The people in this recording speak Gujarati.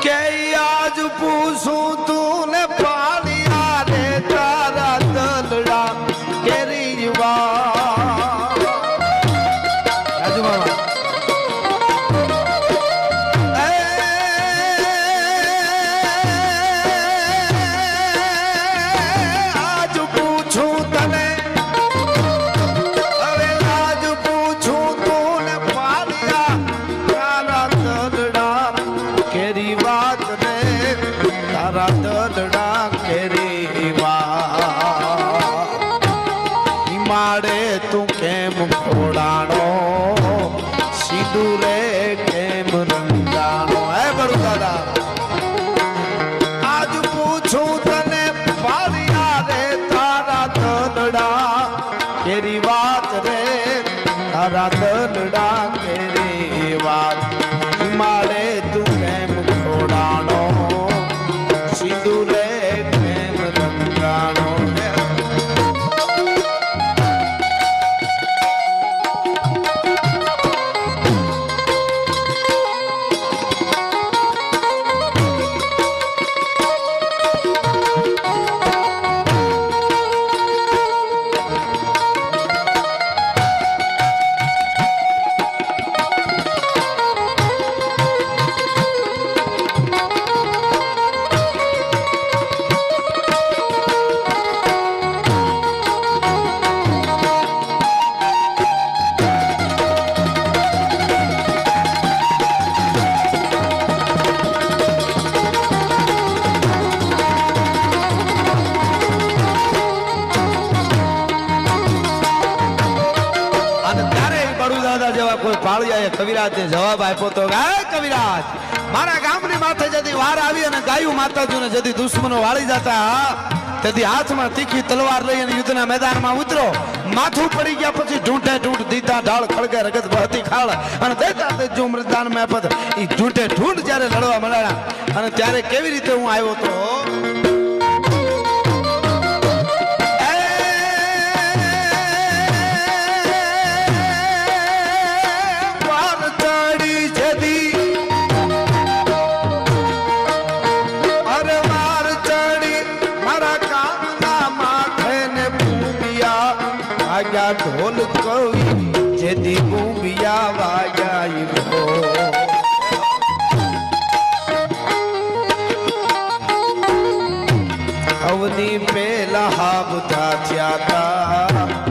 કે આજ પૂછું તું ને પાલિયા રે તારા દલડા કેરી રાજુ મામા તું કેમ ખોડાણો સિંદૂરે કેમ રંગાણો હે બડુ દાદા આજ પૂછું તને પારિયા રે તારા દલડા કેરી વાત રે તારા દલડા કેરી વાત મારે તું કેમ ખોડાણો સિંદૂરે કેમ રંગાણો કોઈ પાળિયાએ કવિરાજને જવાબ આપ્યો તો કવિરાજ મારા ગામની માથે જતી વાર આવી અને ગાયું માતાજીને જતી દુશ્મનો વાળી જતા તેથી હાથમાં તીખી તલવાર લઈ અને યુદ્ધના મેદાનમાં ઉતરો માથું પડી ગયા પછી ઢૂંઢે ઢૂંઢ દીધા ઢાળ ખળગે રગત બહતી ખાળ અને દેતા તેજો મૃતદાન મેપત એ ઢૂંઢે ઢૂંઢ જ્યારે લડવા મળ્યા અને ત્યારે કેવી રીતે હું આવ્યો તો ઢોલ કવિ જેથી ગુંબિયા વાગ્યા અવની પેલા હા બધા થયા તા